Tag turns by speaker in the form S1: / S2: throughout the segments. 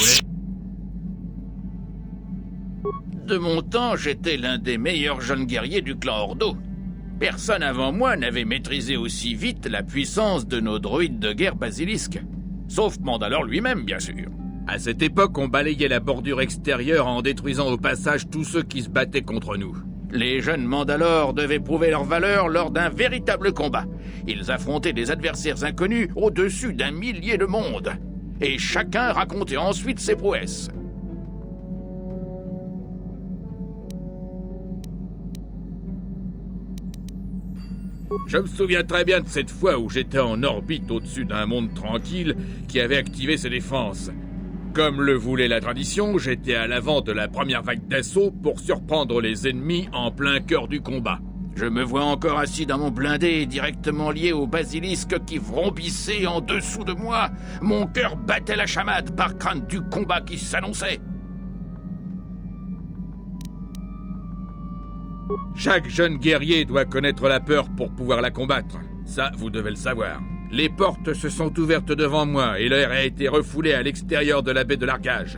S1: voulez?
S2: De mon temps, j'étais l'un des meilleurs jeunes guerriers du clan Ordo. Personne avant moi n'avait maîtrisé aussi vite la puissance de nos droïdes de guerre basilisques. Sauf Mandalore lui-même, bien sûr.
S1: À cette époque, on balayait la bordure extérieure en détruisant au passage tous ceux qui se battaient contre nous.
S2: Les jeunes Mandalore devaient prouver leur valeur lors d'un véritable combat. Ils affrontaient des adversaires inconnus au-dessus d'un millier de mondes. Et chacun racontait ensuite ses prouesses.
S1: Je me souviens très bien de cette fois où j'étais en orbite au-dessus d'un monde tranquille qui avait activé ses défenses. Comme le voulait la tradition, j'étais à l'avant de la première vague d'assaut pour surprendre les ennemis en plein cœur du combat.
S2: Je me vois encore assis dans mon blindé, directement lié au basilisque qui vrombissait en dessous de moi. Mon cœur battait la chamade par crainte du combat qui s'annonçait.
S1: Chaque jeune guerrier doit connaître la peur pour pouvoir la combattre. Ça, vous devez le savoir. Les portes se sont ouvertes devant moi et l'air a été refoulé à l'extérieur de la baie de largage.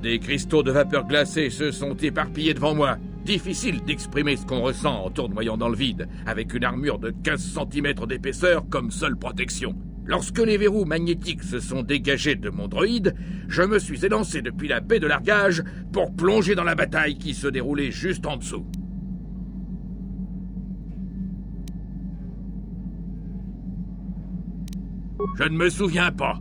S1: Des cristaux de vapeur glacée se sont éparpillés devant moi. Difficile d'exprimer ce qu'on ressent en tournoyant dans le vide, avec une armure de 15 cm d'épaisseur comme seule protection. Lorsque les verrous magnétiques se sont dégagés de mon droïde, je me suis élancé depuis la baie de largage pour plonger dans la bataille qui se déroulait juste en dessous. Je ne me souviens pas.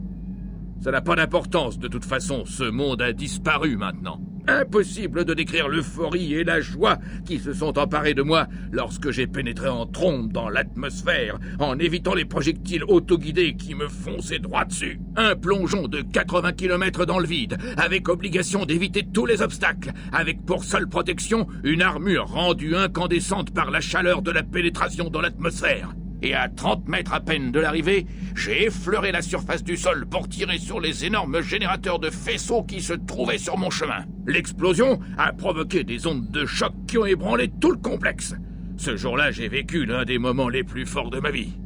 S1: Ça n'a pas d'importance, de toute façon, ce monde a disparu maintenant. Impossible de décrire l'euphorie et la joie qui se sont emparés de moi lorsque j'ai pénétré en trombe dans l'atmosphère, en évitant les projectiles autoguidés qui me fonçaient droit dessus. Un plongeon de 80 km dans le vide, avec obligation d'éviter tous les obstacles, avec pour seule protection une armure rendue incandescente par la chaleur de la pénétration dans l'atmosphère. Et à 30 mètres à peine de l'arrivée, j'ai effleuré la surface du sol pour tirer sur les énormes générateurs de faisceaux qui se trouvaient sur mon chemin. L'explosion a provoqué des ondes de choc qui ont ébranlé tout le complexe. Ce jour-là, j'ai vécu l'un des moments les plus forts de ma vie.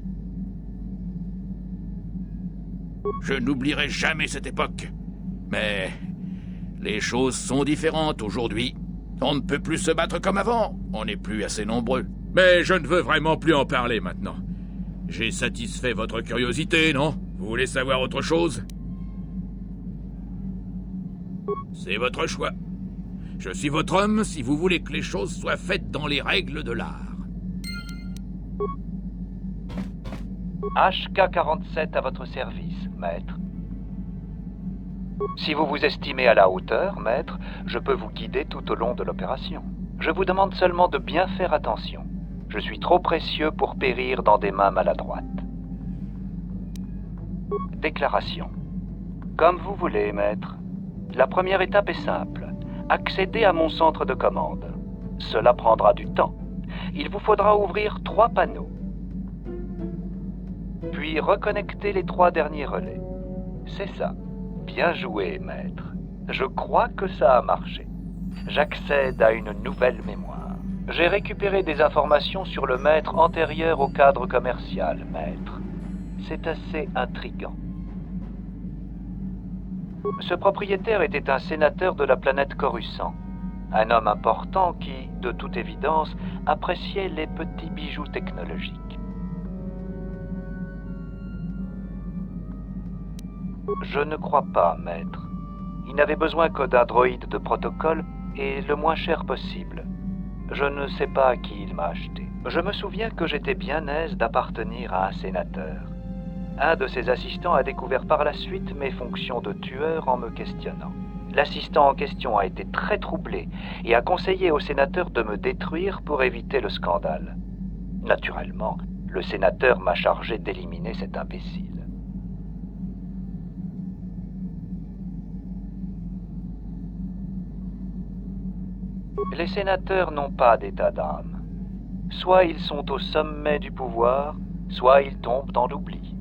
S1: Je n'oublierai jamais cette époque. Mais les choses sont différentes aujourd'hui. On ne peut plus se battre comme avant, on n'est plus assez nombreux. Mais je ne veux vraiment plus en parler maintenant. J'ai satisfait votre curiosité, non? Vous voulez savoir autre chose? C'est votre choix. Je suis votre homme si vous voulez que les choses soient faites dans les règles de l'art.
S3: HK-47 à votre service, maître. Si vous vous estimez à la hauteur, maître, je peux vous guider tout au long de l'opération. Je vous demande seulement de bien faire attention. Je suis trop précieux pour périr dans des mains maladroites. Déclaration. Comme vous voulez, maître. La première étape est simple. Accéder à mon centre de commande. Cela prendra du temps. Il vous faudra ouvrir 3 panneaux. Puis reconnecter les 3 derniers relais. C'est ça. Bien joué, maître. Je crois que ça a marché. J'accède à une nouvelle mémoire. J'ai récupéré des informations sur le maître antérieur au cadre commercial, maître. C'est assez intriguant. Ce propriétaire était un sénateur de la planète Coruscant. Un homme important qui, de toute évidence, appréciait les petits bijoux technologiques. Je ne crois pas, maître. Il n'avait besoin que d'un droïde de protocole et le moins cher possible. Je ne sais pas à qui il m'a acheté. Je me souviens que j'étais bien aise d'appartenir à un sénateur. Un de ses assistants a découvert par la suite mes fonctions de tueur en me questionnant. L'assistant en question a été très troublé et a conseillé au sénateur de me détruire pour éviter le scandale. Naturellement, le sénateur m'a chargé d'éliminer cet imbécile. Les sénateurs n'ont pas d'état d'âme. Soit ils sont au sommet du pouvoir, soit ils tombent dans l'oubli.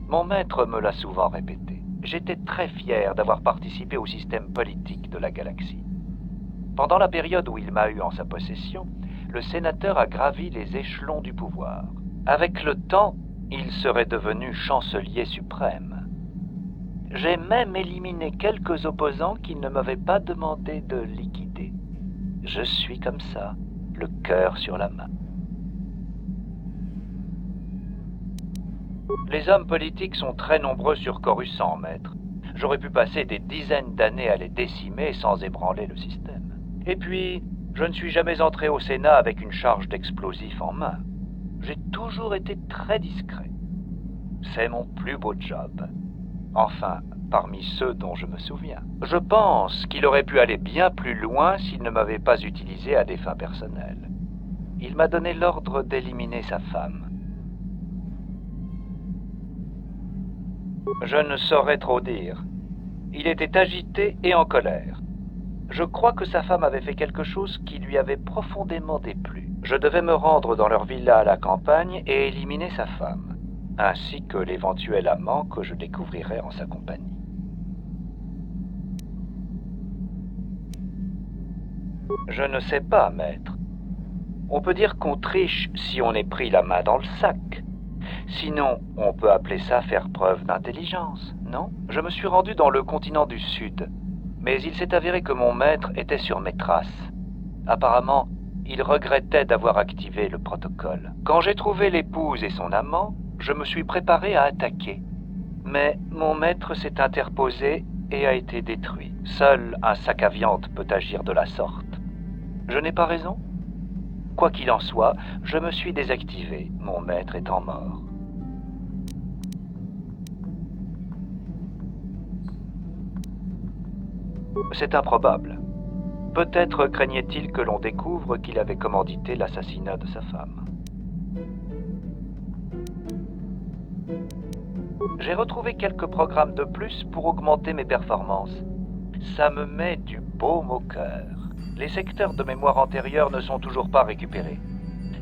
S3: Mon maître me l'a souvent répété. J'étais très fier d'avoir participé au système politique de la galaxie. Pendant la période où il m'a eu en sa possession, le sénateur a gravi les échelons du pouvoir. Avec le temps, il serait devenu chancelier suprême. J'ai même éliminé quelques opposants qui ne m'avaient pas demandé de liquider. Je suis comme ça, le cœur sur la main. Les hommes politiques sont très nombreux sur Coruscant, maître. J'aurais pu passer des dizaines d'années à les décimer sans ébranler le système. Et puis, je ne suis jamais entré au Sénat avec une charge d'explosifs en main. J'ai toujours été très discret. C'est mon plus beau job. Enfin, parmi ceux dont je me souviens. Je pense qu'il aurait pu aller bien plus loin s'il ne m'avait pas utilisé à des fins personnelles. Il m'a donné l'ordre d'éliminer sa femme. Je ne saurais trop dire. Il était agité et en colère. Je crois que sa femme avait fait quelque chose qui lui avait profondément déplu. Je devais me rendre dans leur villa à la campagne et éliminer sa femme, ainsi que l'éventuel amant que je découvrirais en sa compagnie. Je ne sais pas, maître. On peut dire qu'on triche si on est pris la main dans le sac. Sinon, on peut appeler ça faire preuve d'intelligence, non? Je me suis rendu dans le continent du Sud, mais il s'est avéré que mon maître était sur mes traces. Apparemment, il regrettait d'avoir activé le protocole. Quand j'ai trouvé l'épouse et son amant, je me suis préparé à attaquer. Mais mon maître s'est interposé et a été détruit. Seul un sac à viande peut agir de la sorte. Je n'ai pas raison? Quoi qu'il en soit, je me suis désactivé, mon maître étant mort. C'est improbable. Peut-être craignait-il que l'on découvre qu'il avait commandité l'assassinat de sa femme. J'ai retrouvé quelques programmes de plus pour augmenter mes performances. Ça me met du baume au cœur. Les secteurs de mémoire antérieure ne sont toujours pas récupérés.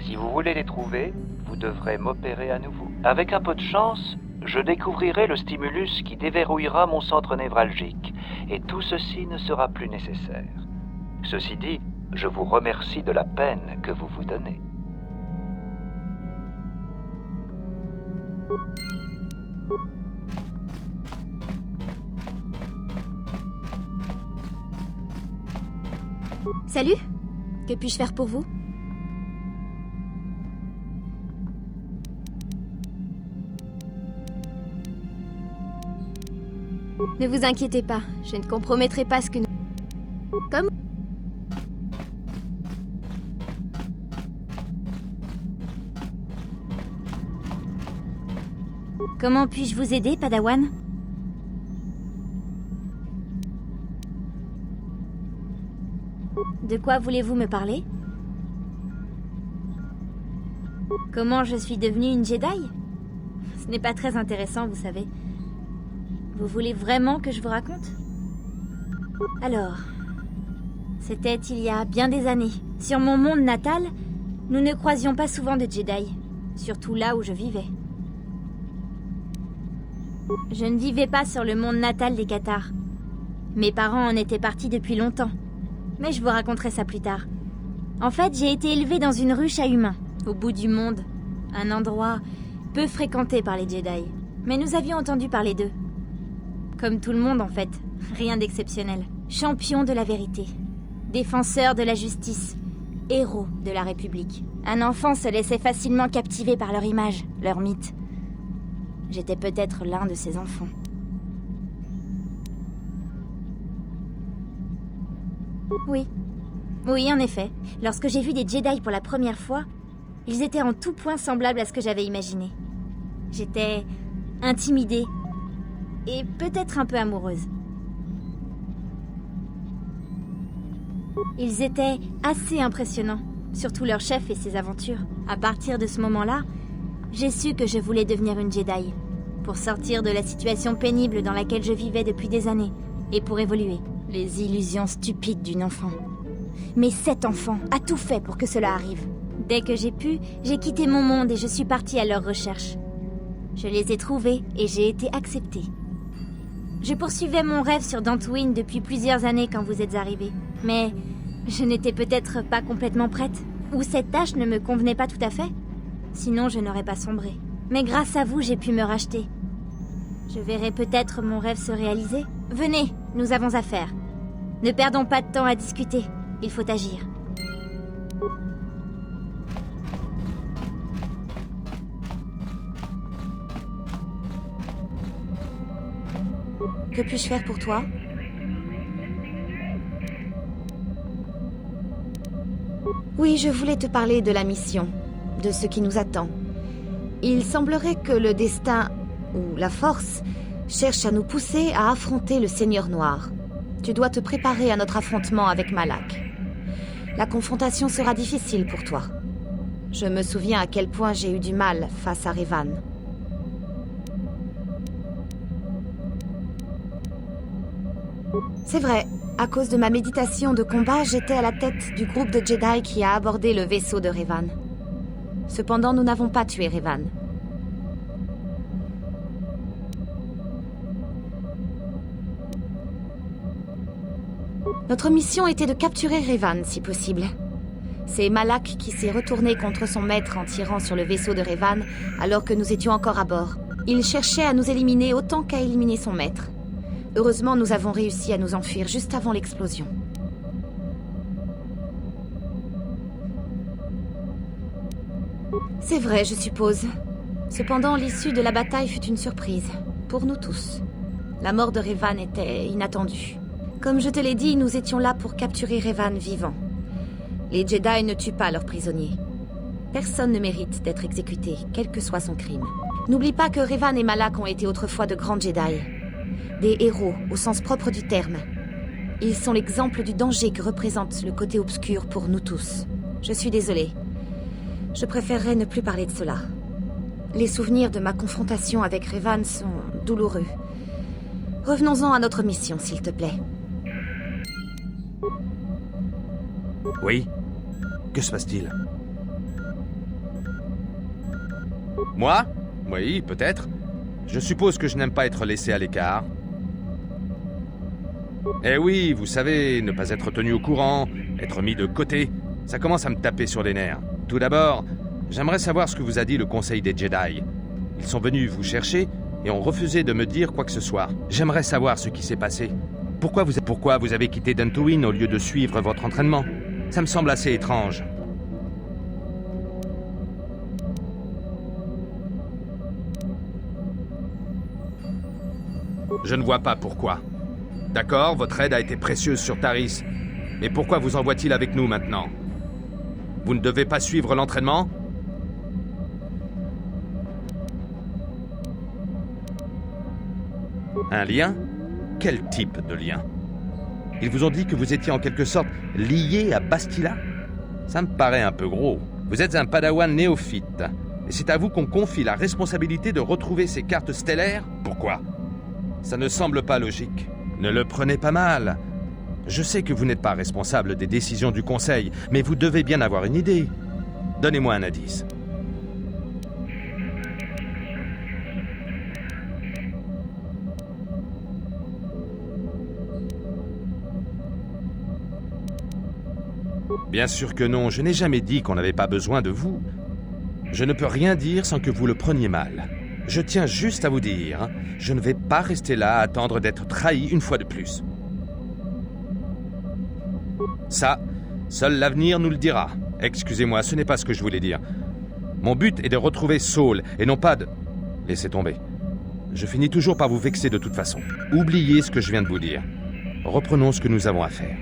S3: Si vous voulez les trouver, vous devrez m'opérer à nouveau. Avec un peu de chance, je découvrirai le stimulus qui déverrouillera mon centre névralgique, et tout ceci ne sera plus nécessaire. Ceci dit, je vous remercie de la peine que vous vous donnez.
S4: Salut, que puis-je faire pour vous? Ne vous inquiétez pas, je ne compromettrai pas ce que nous... Comme... Comment puis-je vous aider, Padawan? De quoi voulez-vous me parler? Comment je suis devenue une Jedi? Ce n'est pas très intéressant, vous savez. Vous voulez vraiment que je vous raconte? Alors, c'était il y a bien des années. Sur mon monde natal, nous ne croisions pas souvent de Jedi, surtout là où je vivais. Je ne vivais pas sur le monde natal des Cathars. Mes parents en étaient partis depuis longtemps. Mais je vous raconterai ça plus tard. En fait, j'ai été élevée dans une ruche à humains, au bout du monde. Un endroit peu fréquenté par les Jedi. Mais nous avions entendu parler d'eux. Comme tout le monde, en fait. Rien d'exceptionnel. Champions de la vérité. Défenseurs de la justice. Héros de la République. Un enfant se laissait facilement captiver par leur image, leur mythe. J'étais peut-être l'un de ces enfants. Oui. Oui, en effet. Lorsque j'ai vu des Jedi pour la première fois, ils étaient en tout point semblables à ce que j'avais imaginé. J'étais intimidée et peut-être un peu amoureuse. Ils étaient assez impressionnants, surtout leur chef et ses aventures. À partir de ce moment-là, j'ai su que je voulais devenir une Jedi, pour sortir de la situation pénible dans laquelle je vivais depuis des années, et pour évoluer. Les illusions stupides d'une enfant. Mais cet enfant a tout fait pour que cela arrive. Dès que j'ai pu, j'ai quitté mon monde et je suis partie à leur recherche. Je les ai trouvés et j'ai été acceptée. Je poursuivais mon rêve sur Dantooine depuis plusieurs années quand vous êtes arrivés. Mais je n'étais peut-être pas complètement prête. Ou cette tâche ne me convenait pas tout à fait. Sinon, je n'aurais pas sombré. Mais grâce à vous, j'ai pu me racheter. Je verrai peut-être mon rêve se réaliser. Venez, nous avons affaire. Ne perdons pas de temps à discuter. Il faut agir.
S5: Que puis-je faire pour toi? Oui, je voulais te parler de la mission, de ce qui nous attend. Il semblerait que le destin, ou la force, cherche à nous pousser à affronter le Seigneur Noir. Tu dois te préparer à notre affrontement avec Malak. La confrontation sera difficile pour toi. Je me souviens à quel point j'ai eu du mal face à Revan. C'est vrai, à cause de ma méditation de combat, j'étais à la tête du groupe de Jedi qui a abordé le vaisseau de Revan. Cependant, nous n'avons pas tué Revan. Notre mission était de capturer Revan, si possible. C'est Malak qui s'est retourné contre son maître en tirant sur le vaisseau de Revan alors que nous étions encore à bord. Il cherchait à nous éliminer autant qu'à éliminer son maître. Heureusement, nous avons réussi à nous enfuir juste avant l'explosion. C'est vrai, je suppose. Cependant, l'issue de la bataille fut une surprise. Pour nous tous. La mort de Revan était inattendue. Comme je te l'ai dit, nous étions là pour capturer Revan vivant. Les Jedi ne tuent pas leurs prisonniers. Personne ne mérite d'être exécuté, quel que soit son crime. N'oublie pas que Revan et Malak ont été autrefois de grands Jedi. Des héros, au sens propre du terme. Ils sont l'exemple du danger que représente le côté obscur pour nous tous. Je suis désolée. Je préférerais ne plus parler de cela. Les souvenirs de ma confrontation avec Revan sont douloureux. Revenons-en à notre mission, s'il te plaît.
S6: Oui? Que se passe-t-il? Moi? Oui, peut-être. Je suppose que je n'aime pas être laissé à l'écart. Eh oui, vous savez, ne pas être tenu au courant, être mis de côté, ça commence à me taper sur les nerfs. Tout d'abord, j'aimerais savoir ce que vous a dit le Conseil des Jedi. Ils sont venus vous chercher et ont refusé de me dire quoi que ce soit. J'aimerais savoir ce qui s'est passé. Pourquoi vous avez quitté Dantooine au lieu de suivre votre entraînement? Ça me semble assez étrange. Je ne vois pas pourquoi. D'accord, votre aide a été précieuse sur Taris. Mais pourquoi vous envoie-t-il avec nous maintenant? Vous ne devez pas suivre l'entraînement? Un lien? Quel type de lien? Ils vous ont dit que vous étiez en quelque sorte lié à Bastila? Ça me paraît un peu gros. Vous êtes un padawan néophyte. Et c'est à vous qu'on confie la responsabilité de retrouver ces cartes stellaires? Pourquoi? Ça ne semble pas logique. Ne le prenez pas mal. Je sais que vous n'êtes pas responsable des décisions du Conseil, mais vous devez bien avoir une idée. Donnez-moi un indice. Bien sûr que non, je n'ai jamais dit qu'on n'avait pas besoin de vous. Je ne peux rien dire sans que vous le preniez mal. Je tiens juste à vous dire, je ne vais pas rester là à attendre d'être trahi une fois de plus. Ça, seul l'avenir nous le dira. Excusez-moi, ce n'est pas ce que je voulais dire. Mon but est de retrouver Saul, et non pas de... Laissez tomber. Je finis toujours par vous vexer de toute façon. Oubliez ce que je viens de vous dire. Reprenons ce que nous avons à faire.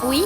S4: Oui?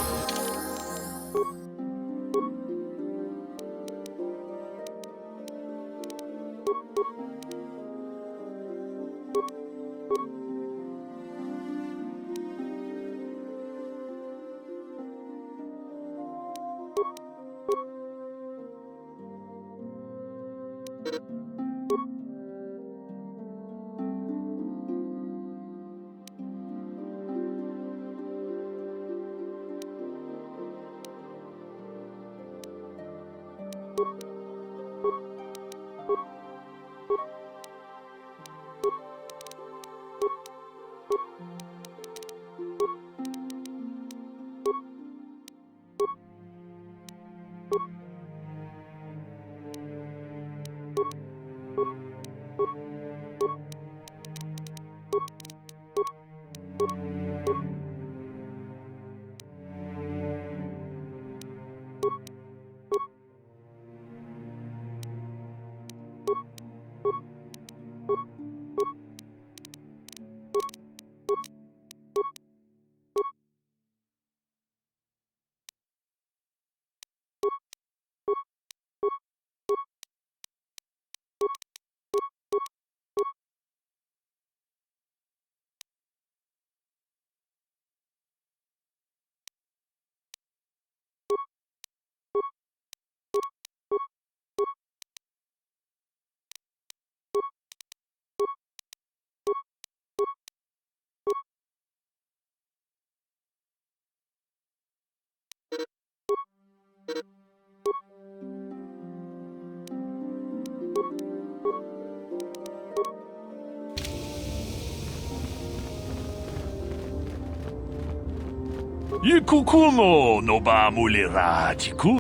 S7: Ikukumo no ba mulera jiku.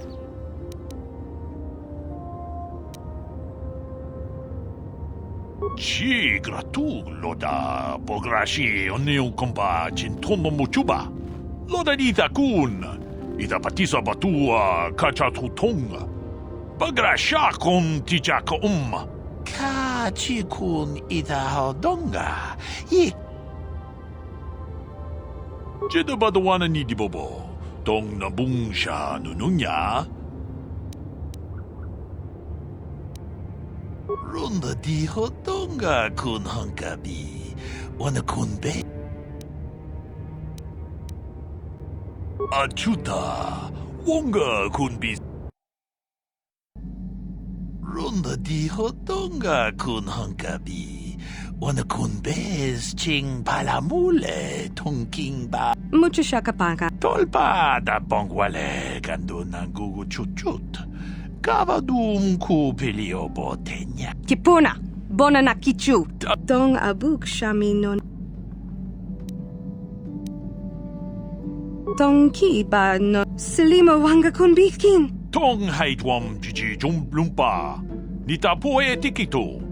S7: Ci gratulo pograshi oneu kompa cintono muchuba. Loda ita kun. Ita patisa batua kachatutong. Bagrasha kon tijaka Ka chikun ita hodonga. Jeda badawana ni di bobo. Dong na bungsha nununya. Runda di hodonga kun hankabi. Wana kun be. Achuta. Wonga kun bi. Runda di hodonga kun hankabi. Wana kun bez ching palamule tongking ba.
S8: Mucho shakapaka.
S7: Tolpa da bongwale gando nangugu chuchut. Kavadum ku pilio botenya.
S8: Tipuna. Bona na kichu. Dong abuk shaminon. Dong ki ba no. Selima wanga kun bikin.
S7: Tong haidwam jiji jumblumpa. Nita poe tikito.